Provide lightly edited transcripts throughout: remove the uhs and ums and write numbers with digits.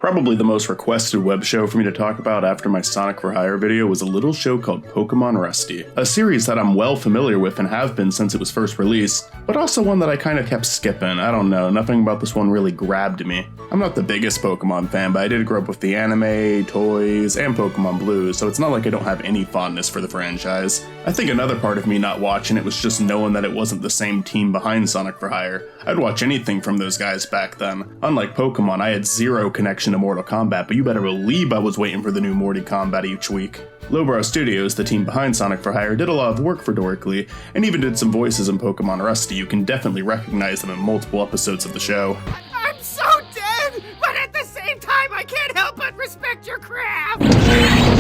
Probably the most requested web show for me to talk about after my Sonic for Hire video was a little show called Pokemon Rusty, a series that I'm well familiar with and have been since it was first released, but also one that I kind of kept skipping. I don't know, nothing about this one really grabbed me. I'm not the biggest Pokemon fan, but I did grow up with the anime, toys, and Pokemon Blue, so it's not like I don't have any fondness for the franchise. I think another part of me not watching it was just knowing that it wasn't the same team behind Sonic for Hire. I'd watch anything from those guys back then. Unlike Pokemon, I had zero connection to Mortal Kombat, but you better believe I was waiting for the new Morty Kombat each week. Lowbrow Studios, the team behind Sonic for Hire, did a lot of work for Dorkly, and even did some voices in Pokemon Rusty. You can definitely recognize them in multiple episodes of the show. I'm so dead, but at the same time I can't help but respect your craft!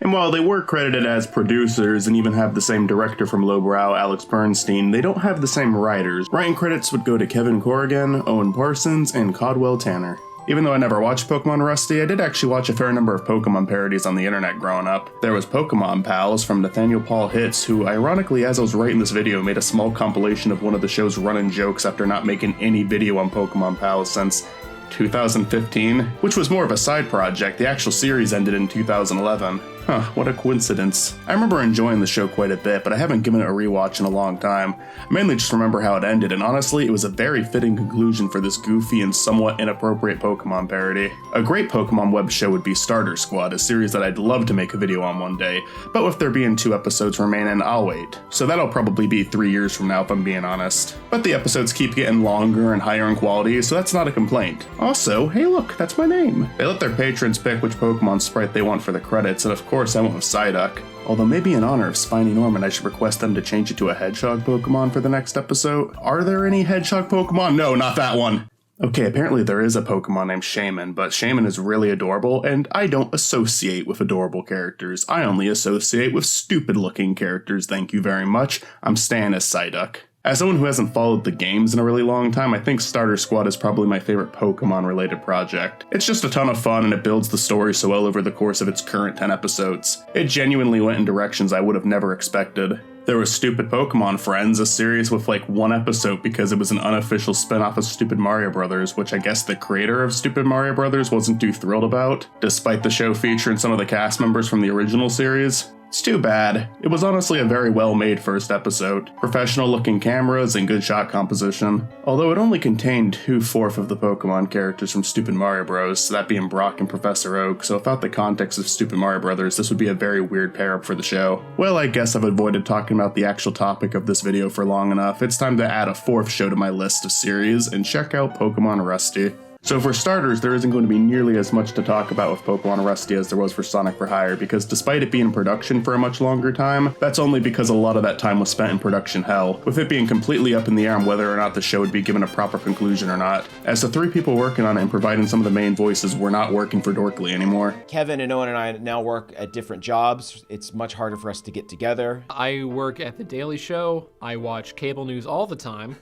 And while they were credited as producers and even have the same director from Lowbrow, Alex Bernstein, they don't have the same writers. Writing credits would go to Kevin Corrigan, Owen Parsons, and Caldwell Tanner. Even though I never watched Pokemon Rusty, I did actually watch a fair number of Pokemon parodies on the internet growing up. There was Pokemon Pals from Nathaniel Paul Hitz, who ironically, as I was writing this video, made a small compilation of one of the show's running jokes after not making any video on Pokemon Pals since 2015, which was more of a side project. The actual series ended in 2011. Huh, what a coincidence. I remember enjoying the show quite a bit, but I haven't given it a rewatch in a long time. I mainly just remember how it ended, and honestly, it was a very fitting conclusion for this goofy and somewhat inappropriate Pokemon parody. A great Pokemon web show would be Starter Squad, a series that I'd love to make a video on one day, but with there being 2 episodes remaining, I'll wait. So that'll probably be 3 years from now if I'm being honest. But the episodes keep getting longer and higher in quality, so that's not a complaint. Also, hey look, that's my name. They let their patrons pick which Pokemon sprite they want for the credits, and of course I went with Psyduck. Although maybe in honor of Spiny Norman, I should request them to change it to a Hedgehog Pokemon for the next episode. Are there any Hedgehog Pokemon? No, not that one! Okay, apparently there is a Pokemon named Shaman, but Shaman is really adorable, and I don't associate with adorable characters. I only associate with stupid-looking characters, thank you very much. I'm staying as Psyduck. As someone who hasn't followed the games in a really long time, I think Starter Squad is probably my favorite Pokemon-related project. It's just a ton of fun, and it builds the story so well over the course of its current 10 episodes. It genuinely went in directions I would have never expected. There was Stupid Pokemon Friends, a series with like 1 episode because it was an unofficial spin-off of Stupid Mario Bros., which I guess the creator of Stupid Mario Bros. Wasn't too thrilled about, despite the show featuring some of the cast members from the original series. It's too bad. It was honestly a very well-made first episode. Professional-looking cameras and good shot composition. Although it only contained 2/4 of the Pokemon characters from Stupid Mario Bros., that being Brock and Professor Oak, so without the context of Stupid Mario Bros., this would be a very weird pair-up for the show. Well, I guess I've avoided talking about the actual topic of this video for long enough. It's time to add a 4th show to my list of series and check out Pokemon Rusty. So for starters, there isn't going to be nearly as much to talk about with Pokemon Rusty as there was for Sonic for Hire, because despite it being in production for a much longer time, that's only because a lot of that time was spent in production hell, with it being completely up in the air on whether or not the show would be given a proper conclusion or not, as the 3 people working on it and providing some of the main voices were not working for Dorkly anymore. Kevin and Owen and I now work at different jobs. It's much harder for us to get together. I work at The Daily Show, I watch cable news all the time,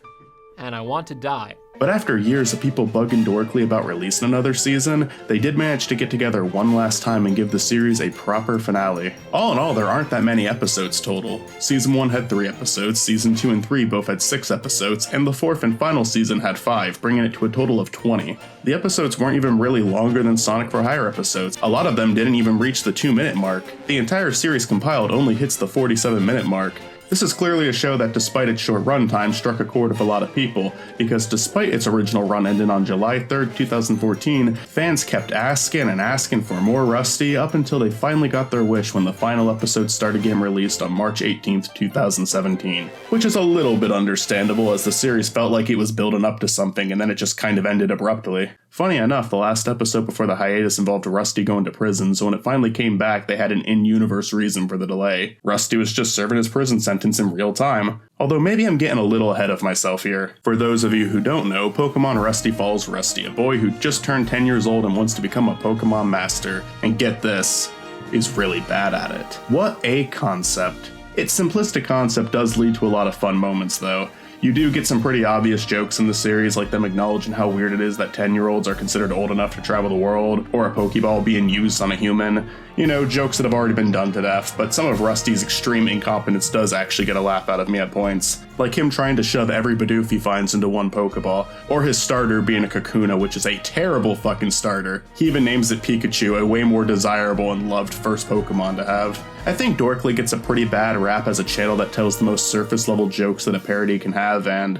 and I want to die. But after years of people bugging Dorkly about releasing another season, they did manage to get together one last time and give the series a proper finale. All in all, there aren't that many episodes total. Season 1 had 3 episodes, Season 2 and 3 both had 6 episodes, and the 4th and final season had 5, bringing it to a total of 20. The episodes weren't even really longer than Sonic for Hire episodes. A lot of them didn't even reach the 2-minute mark. The entire series compiled only hits the 47-minute mark. This is clearly a show that, despite its short runtime, struck a chord with a lot of people, because despite its original run ending on July 3rd, 2014, fans kept asking and asking for more Rusty up until they finally got their wish when the final episode started getting released on March 18th, 2017. Which is a little bit understandable, as the series felt like it was building up to something and then it just kind of ended abruptly. Funny enough, the last episode before the hiatus involved Rusty going to prison, so when it finally came back, they had an in-universe reason for the delay. Rusty was just serving his prison sentence in real time. Although maybe I'm getting a little ahead of myself here. For those of you who don't know, Pokemon Rusty follows Rusty, a boy who just turned 10 years old and wants to become a Pokemon master. And get this, is really bad at it. What a concept. Its simplistic concept does lead to a lot of fun moments though. You do get some pretty obvious jokes in the series, like them acknowledging how weird it is that 10-year-olds are considered old enough to travel the world, or a Pokeball being used on a human. Jokes that have already been done to death, but some of Rusty's extreme incompetence does actually get a laugh out of me at points. Like him trying to shove every Bidoof he finds into one Pokeball, or his starter being a Kakuna, which is a terrible fucking starter. He even names it Pikachu, a way more desirable and loved first Pokemon to have. I think Dorkly gets a pretty bad rap as a channel that tells the most surface level jokes that a parody can have, and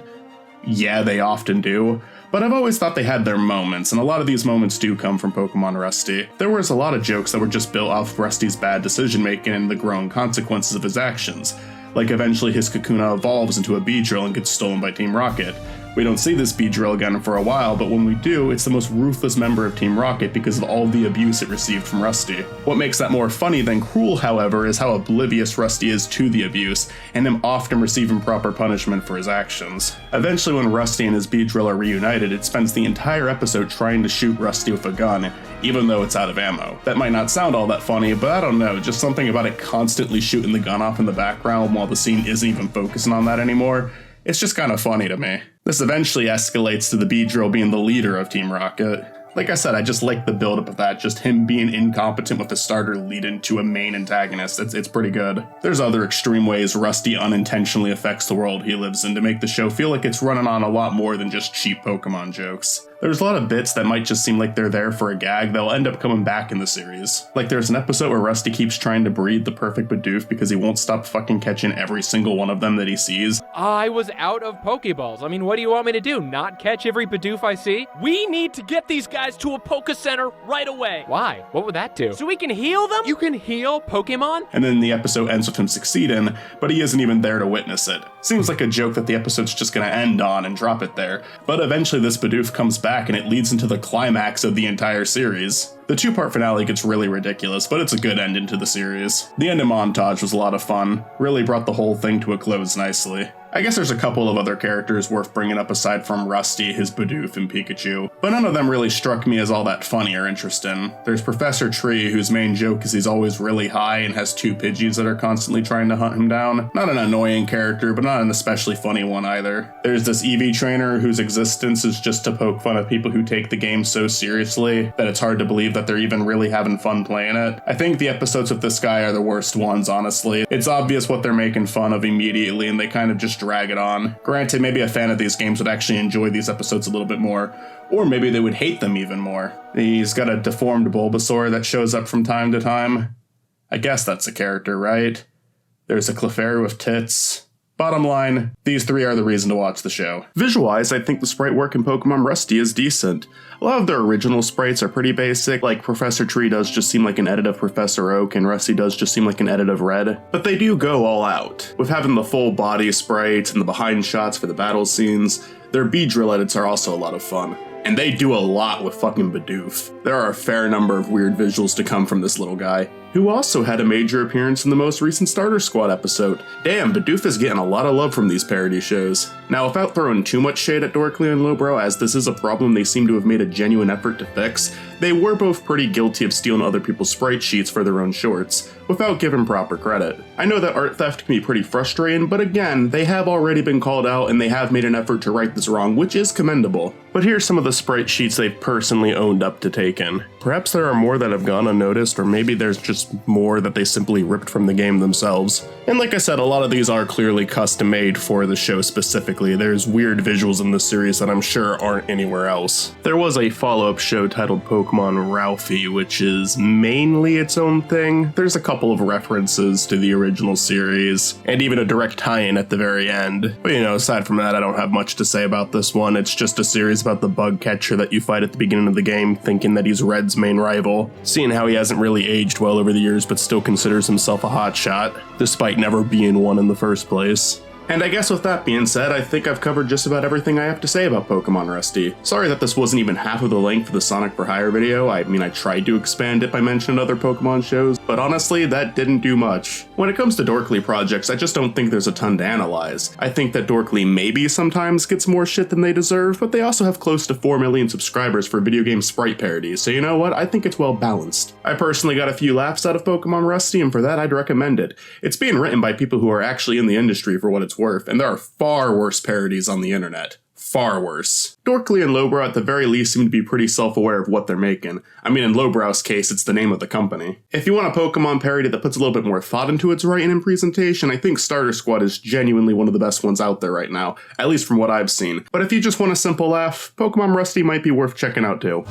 yeah, they often do. But I've always thought they had their moments, and a lot of these moments do come from Pokemon Rusty. There was a lot of jokes that were just built off Rusty's bad decision making and the grown consequences of his actions. Like eventually his Kakuna evolves into a Beedrill and gets stolen by Team Rocket. We don't see this Beedrill again for a while, but when we do, it's the most ruthless member of Team Rocket because of all the abuse it received from Rusty. What makes that more funny than cruel, however, is how oblivious Rusty is to the abuse, and him often receiving proper punishment for his actions. Eventually, when Rusty and his Beedrill are reunited, it spends the entire episode trying to shoot Rusty with a gun, even though it's out of ammo. That might not sound all that funny, but I don't know, just something about it constantly shooting the gun off in the background while the scene isn't even focusing on that anymore. It's just kind of funny to me. This eventually escalates to the Beedrill being the leader of Team Rocket. Like I said, I just like the buildup of that, just him being incompetent with the starter leading to a main antagonist. It's pretty good. There's other extreme ways Rusty unintentionally affects the world he lives in to make the show feel like it's running on a lot more than just cheap Pokemon jokes. There's a lot of bits that might just seem like they're there for a gag that'll end up coming back in the series. Like there's an episode where Rusty keeps trying to breed the perfect Bidoof because he won't stop fucking catching every single one of them that he sees. I was out of Pokeballs. I mean, what do you want me to do? Not catch every Bidoof I see? We need to get these guys to a Poke Center right away. Why? What would that do? So we can heal them? You can heal Pokemon? And then the episode ends with him succeeding, but he isn't even there to witness it. Seems like a joke that the episode's just gonna end on and drop it there, but eventually this Bidoof comes back and it leads into the climax of the entire series. The two-part finale gets really ridiculous, but it's a good ending to the series. The ending montage was a lot of fun, really brought the whole thing to a close nicely. I guess there's a couple of other characters worth bringing up aside from Rusty, his Bidoof, and Pikachu, but none of them really struck me as all that funny or interesting. There's Professor Tree, whose main joke is he's always really high and has two Pidgeys that are constantly trying to hunt him down. Not an annoying character, but not an especially funny one either. There's this EV trainer whose existence is just to poke fun at people who take the game so seriously that it's hard to believe that they're even really having fun playing it. I think the episodes with this guy are the worst ones, honestly. It's obvious what they're making fun of immediately, and they kind of just drag it on. Granted, maybe a fan of these games would actually enjoy these episodes a little bit more, or maybe they would hate them even more. He's got a deformed Bulbasaur that shows up from time to time. I guess that's a character, right? There's a Clefairy with tits. Bottom line, these three are the reason to watch the show. Visual-wise, I think the sprite work in Pokemon Rusty is decent. A lot of their original sprites are pretty basic, like Professor Tree does just seem like an edit of Professor Oak, and Rusty does just seem like an edit of Red. But they do go all out. With having the full body sprites and the behind shots for the battle scenes, their Beedrill edits are also a lot of fun. And they do a lot with fucking Bidoof. There are a fair number of weird visuals to come from this little guy, who also had a major appearance in the most recent Starter Squad episode. Damn, Bidoof is getting a lot of love from these parody shows. Now, without throwing too much shade at Dorkly and Lowbrow, as this is a problem they seem to have made a genuine effort to fix, they were both pretty guilty of stealing other people's sprite sheets for their own shorts, without giving proper credit. I know that art theft can be pretty frustrating, but again, they have already been called out and they have made an effort to right this wrong, which is commendable. But here's some of the sprite sheets they've personally owned up to taking. Perhaps there are more that have gone unnoticed, or maybe there's just more that they simply ripped from the game themselves. And like I said, a lot of these are clearly custom made for the show specifically. There's weird visuals in this series that I'm sure aren't anywhere else. There was a follow-up show titled Pokemon Ralphie, which is mainly its own thing. There's a couple of references to the original series, and even a direct tie-in at the very end. But aside from that, I don't have much to say about this one. It's just a series about the bug catcher that you fight at the beginning of the game, thinking that he's Red's main rival, seeing how he hasn't really aged well over the years but still considers himself a hotshot, despite never being one in the first place. And I guess with that being said, I think I've covered just about everything I have to say about Pokemon Rusty. Sorry that this wasn't even half of the length of the Sonic for Hire video. I mean, I tried to expand it by mentioning other Pokemon shows, but honestly, that didn't do much. When it comes to Dorkly projects, I just don't think there's a ton to analyze. I think that Dorkly maybe sometimes gets more shit than they deserve, but they also have close to 4 million subscribers for video game sprite parodies, so you know what? I think it's well balanced. I personally got a few laughs out of Pokemon Rusty, and for that I'd recommend it. It's being written by people who are actually in the industry for what it's worth, and there are far worse parodies on the internet. far worse. Dorkly and Lowbrow at the very least seem to be pretty self-aware of what they're making. I mean, in Lowbrow's case, it's the name of the company. If you want a Pokemon parody that puts a little bit more thought into its writing and presentation, I think Starter Squad is genuinely one of the best ones out there right now, at least from what I've seen. But if you just want a simple laugh, Pokemon Rusty might be worth checking out too.